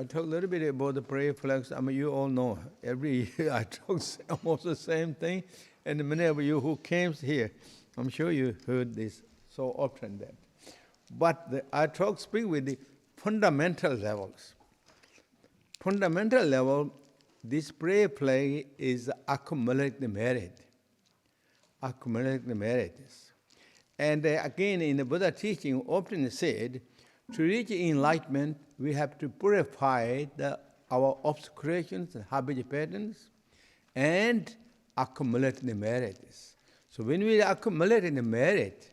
I talk a little bit about the prayer flags. I mean, you all know, every year I talk almost the same thing. And many of you who came here, I'm sure you heard this so often that. But I speak with the fundamental levels. Fundamental level, this prayer flag is accumulate the merit. Accumulate the merits. And again, in the Buddha teaching, often said, to reach enlightenment, we have to purify our obscurations and habit patterns and accumulate the merits. So when we accumulate the merit,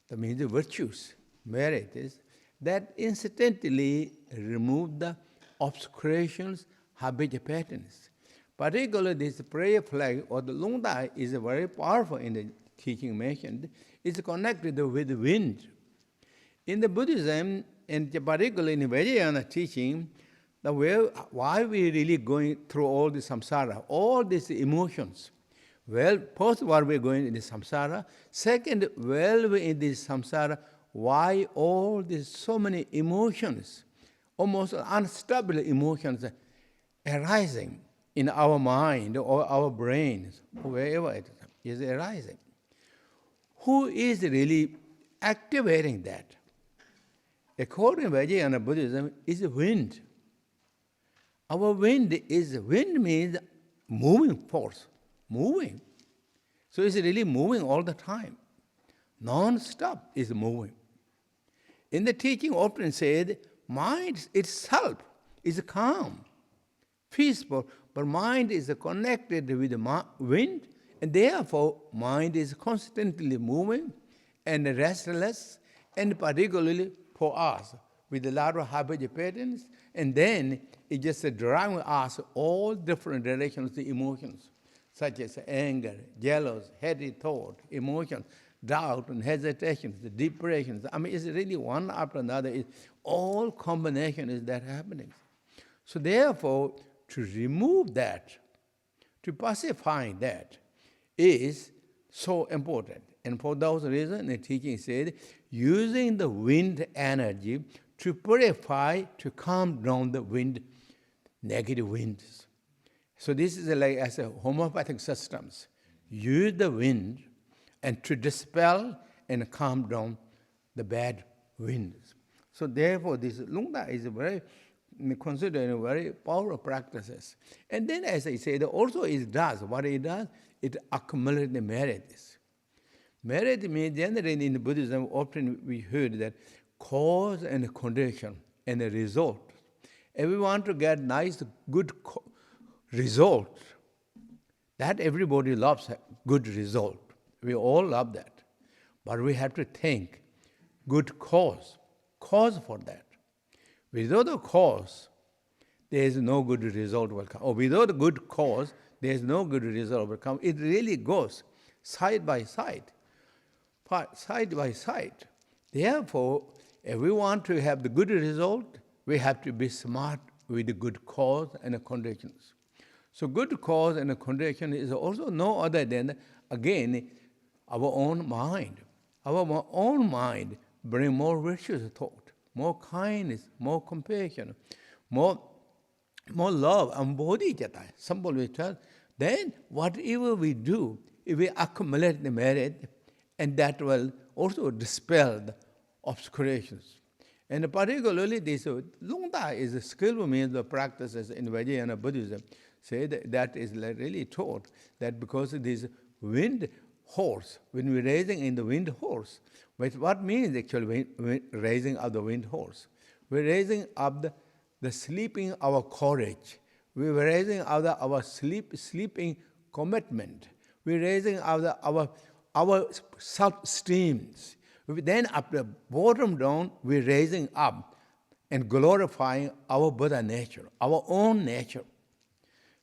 that means the virtues, merits, that incidentally remove the obscurations, habit patterns. Particularly this prayer flag or the lungda is very powerful in the teaching mentioned. It's connected with the wind. In the Buddhism, and particularly in the Vajrayana teaching, why we really going through all the samsara, all these emotions. Well, first, why we're going in the samsara. Second, while we're in this samsara, why all these so many emotions, almost unstable emotions arising in our mind or our brains, wherever it is arising. Who is really activating that? According to Vajrayana Buddhism, is wind. Our wind means moving force, moving. So it's really moving all the time. Non-stop is moving. In the teaching often said, mind itself is calm, peaceful, but mind is connected with the wind, and therefore mind is constantly moving and restless, and particularly for us, with a lot of habit patterns, and then it just driving us all different directions, the emotions, such as anger, jealous, heady thought, emotions, doubt and hesitations, the depressions. I mean, it's really one after another. It's all combination is that happening. So therefore, to remove that, to pacify that, is so important. And for those reasons, the teaching said, using the wind energy to purify, to calm down the wind, negative winds. So this is like as a homeopathic systems. Use the wind and to dispel and calm down the bad winds. So therefore, this lungda is very considered a very powerful practices. And then, as I said, also it does. What it does, it accumulates the merits. Merit means generally in Buddhism, often we heard that cause and condition and a result. If we want to get nice, good result, that everybody loves a good result. We all love that. But we have to think good cause for that. Without a cause, there is no good result will come. Or without a good cause, there is no good result will come. It really goes side by side. Side by side. Therefore, if we want to have the good result, we have to be smart with the good cause and the conditions. So good cause and the condition is also no other than, again, our own mind. Our own mind brings more virtuous thought, more kindness, more compassion, more love, and bodhicitta, Symbolism. Then whatever we do, if we accumulate the merit, and that will also dispel the obscurations. And particularly this lungda is a skillful means of practices in Vajrayana Buddhism. Say that is really taught that because of this wind horse, when we're raising in the wind horse, what means actually raising up the wind horse? We're raising up the sleeping our courage. We're raising up our sleeping commitment. We're raising up our self-esteems. Then up the bottom down, we're raising up and glorifying our Buddha nature, our own nature.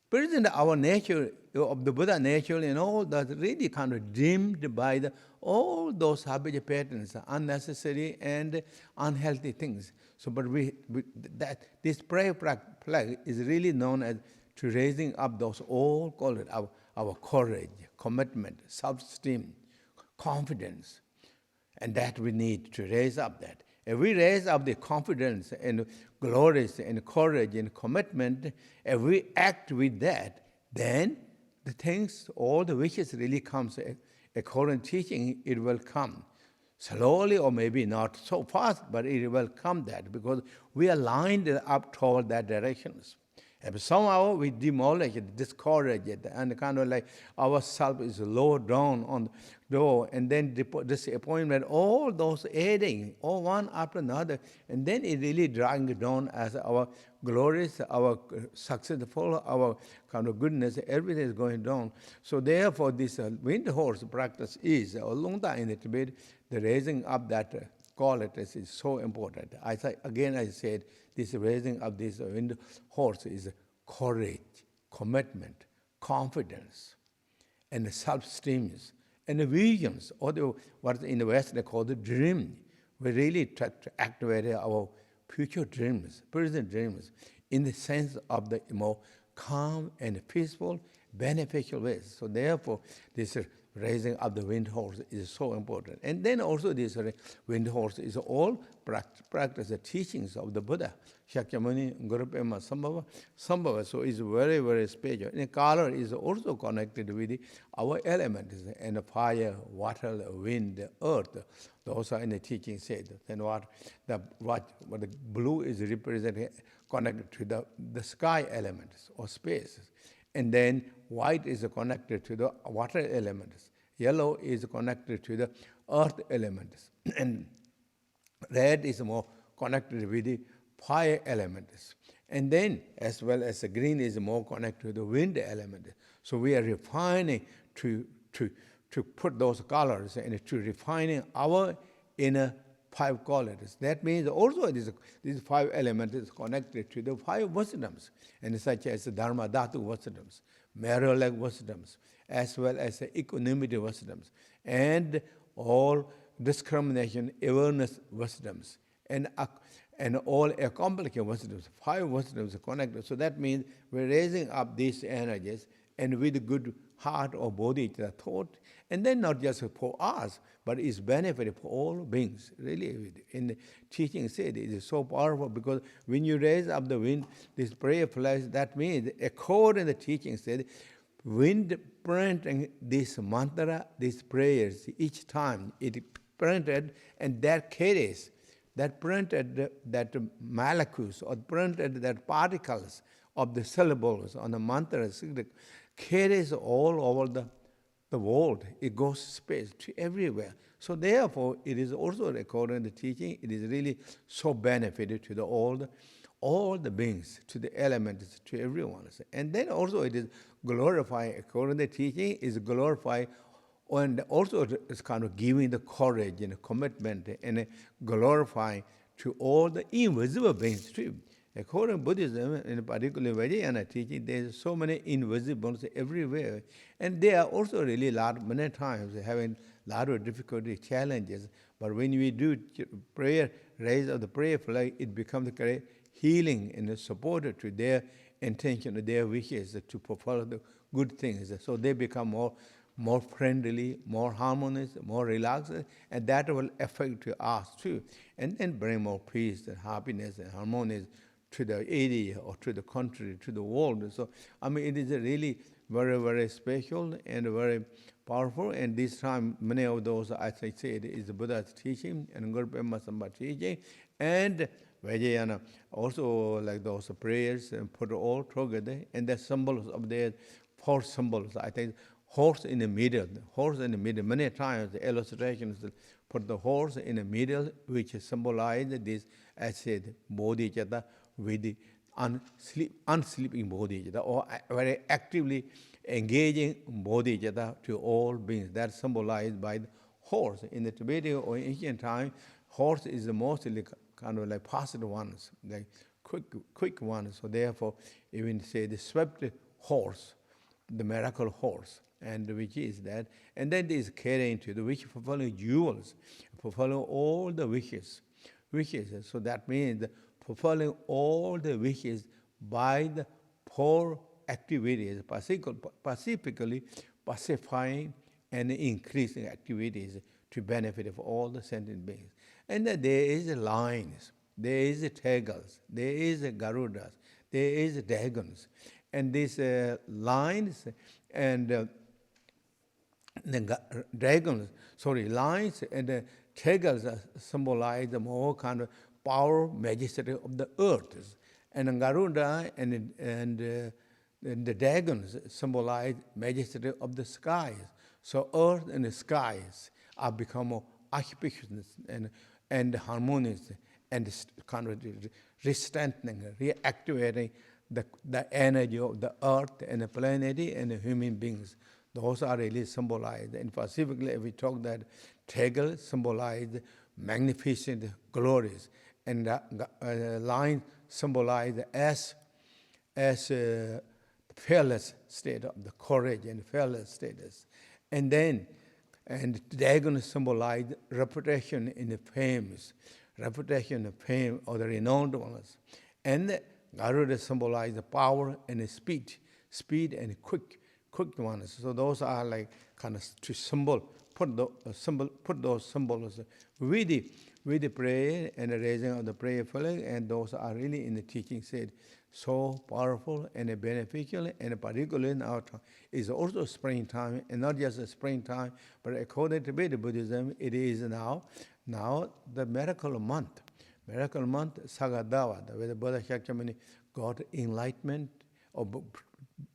Present our nature of the Buddha nature and all that really kind of dimmed by all those habit patterns, unnecessary and unhealthy things. So, but this prayer flag is really known as to raising up those all call it our courage, commitment, self-esteem, confidence, and that we need to raise up that. If we raise up the confidence and glories and courage and commitment, if we act with that, then the things, all the wishes really comes. According to teaching, it will come. Slowly or maybe not so fast, but it will come that because we are lined up toward that directions. If somehow we demolish it, discourage it, and kind of like our self is lowered down on the door, and then disappointment, all those adding, all one after another, and then it really dragging down as our glories, our successful, our kind of goodness, everything is going down. So therefore, this wind horse practice is, a long time in the Tibet, the raising up that qualities is so important. I said, this raising of this wind horse is courage, commitment, confidence, and self-esteem, and the visions, or what in the West they call the dream. We really try to activate our future dreams, present dreams, in the sense of the more calm and peaceful, beneficial ways. So therefore, this raising of the wind horse is so important. And then also this wind horse is all practice the teachings of the Buddha. Shakyamuni, Guru Pema, Sambhava. So it's very, very special. And the color is also connected with our elements, and the fire, water, the wind, the earth. Those are in the teaching said. And what the blue is represented, connected to the sky elements or space. And then white is connected to the water elements. Yellow is connected to the earth elements. And red is more connected with the fire elements. And then, as well as the green is more connected to the wind element. So we are refining to put those colors and to refining our inner 5 qualities. That means also these 5 elements is connected to the 5 wisdoms, and such as the Dharma Dhatu wisdoms, mirror-like wisdoms, as well as the equanimity wisdoms, and all discrimination, awareness wisdoms, and all accomplishing wisdoms. 5 wisdoms are connected. So that means we're raising up these energies, and with good heart or body thought, and then not just for us, but it's benefit for all beings. Really, in the teaching said it is so powerful, because when you raise up the wind, this prayer flies, that means, according to the teaching said, wind printing this mantra, these prayers, each time it printed, and that carries, that printed that molecules, or printed that particles of the syllables on the mantra, carries all over the world. It goes space to everywhere. So therefore, it is also, according to the teaching, it is really so benefited to all the beings, to the elements, to everyone. And then also it is glorifying, according to the teaching, is glorify, and also it's kind of giving the courage and commitment and glorifying to all the invisible beings too. According to Buddhism, in particular Vajrayana teaching, there's so many invisibles everywhere. And they are also really many times having a lot of difficulty, challenges. But when we do prayer, raise of the prayer flag, it becomes a great healing and support to their intention, their wishes to fulfill the good things. So they become more friendly, more harmonious, more relaxed, and that will affect us too. And then bring more peace and happiness and harmony to the area or to the country, to the world. So, I mean, it is a really very, very special and very powerful. And this time, many of those, as I said, is the Buddha's teaching and Guru Padma Samye teaching. And Vajrayana also like those prayers and put all together. And the symbols of their 4 symbols, I think, horse in the middle. Many times the illustrations put the horse in the middle, which symbolize this, as said, bodhicitta, with the unsleeping bodhicitta, or very actively engaging bodhicitta to all beings. That's symbolized by the horse. In the Tibetan or ancient time, horse is the mostly kind of like positive ones, like quick ones. So therefore, even say the swept horse, the miracle horse, and which is that, and then this carrying to the wish, fulfilling jewels, fulfilling all the wishes. So that means fulfilling all the wishes by the 4 activities, pacifically pacifying and increasing activities to benefit of all the sentient beings. And then there is lines. there is Tegals, there is Garudas, there is dragons. And these lines and lines and Tegals symbolize the more kind of power, majesty of the earth. And Garuda and the dragons symbolize majesty of the skies. So earth and the skies are become auspicious and harmonious and kind of re-strengthening, reactivating the energy of the earth and the planet and the human beings. Those are really symbolized. And specifically, if we talk that Tegel symbolized magnificent glories, and the line symbolized as fearless state of the courage and fearless status. And then, and dragon symbolized reputation in the fames, reputation of fame of the renowned ones. And Garuda symbolized the power and the speed and quick ones. So those are like kind of to put those symbols with the prayer and the raising of the prayer flag, and those are really in the teaching said so powerful and beneficial, and particularly in our time is also springtime, and not just a springtime, but according to Buddhism, it is now the miracle month. Miracle month, Sagadava, where the Buddha Shakyamuni got enlightenment, or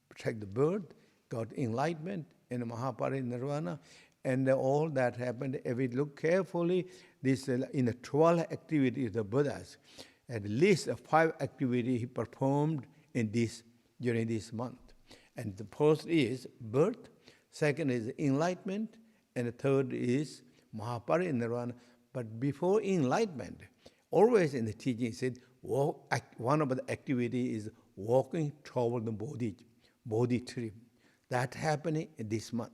protect the bird, got enlightenment in Mahaparinirvana, and all that happened. If we look carefully, this in the 12 activities of the Buddhas, at least 5 activities he performed during this month. And the first is birth, second is enlightenment, and the third is Mahaparinirvana. But before enlightenment, always in the teaching said, one of the activities is walking toward the Bodhi tree. That happened this month.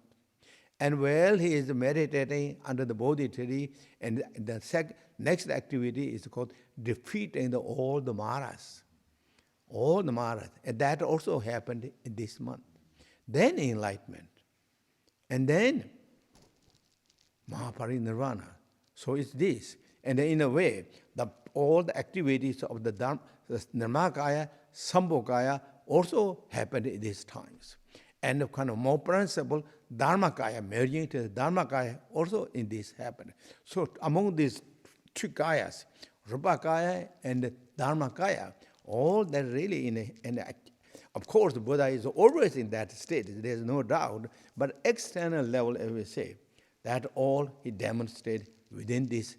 And while he is meditating under the Bodhi tree, and the next activity is called defeating all the Maras. All the Maras. And that also happened in this month. Then enlightenment. And then Mahaparinirvana. So it's this. And in a way, all the activities of the Dharmakaya, Sambhogaya also happened at these times. And the kind of more principle, Dharmakaya, merging to the Dharmakaya, also in this happened. So among these 2 Kayas, Rupakaya and Dharmakaya, all that really of course, the Buddha is always in that state, there's no doubt, but external level, as we say, that all he demonstrated within this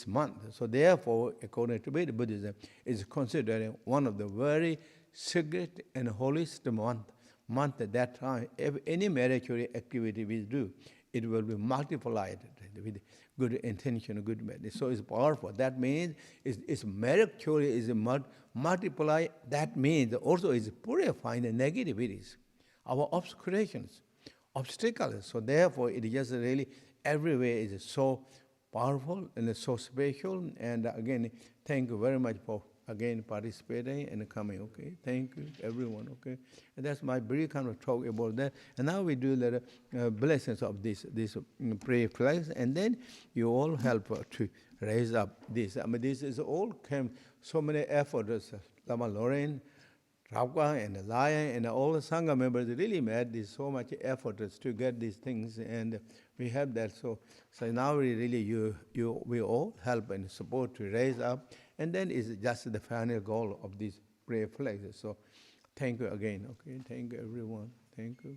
month. So therefore, according to Buddhism, is considered one of the very sacred and holiest month at that time. If any meritorious activity we do, it will be multiplied with good intention, good meditation. So it's powerful. That means it's meritorious, is multiply. That means also is purifying the negativities, our obscurations, obstacles. So therefore, it just really everywhere is so powerful and so special. And again, thank you very much for participating and coming. Okay, thank you everyone. Okay, and that's my brief kind of talk about that. And now we do the blessings of this prayer flags, and then you all help to raise up this. I mean, this is all came so many efforts. Lama Lorraine, Rabka and the Lion and all the Sangha members really made this so much efforts to get these things, and we have that. So now we really we all help and support to raise up, and then it's just the final goal of these prayer flags. So thank you again. Okay, thank you everyone. Thank you.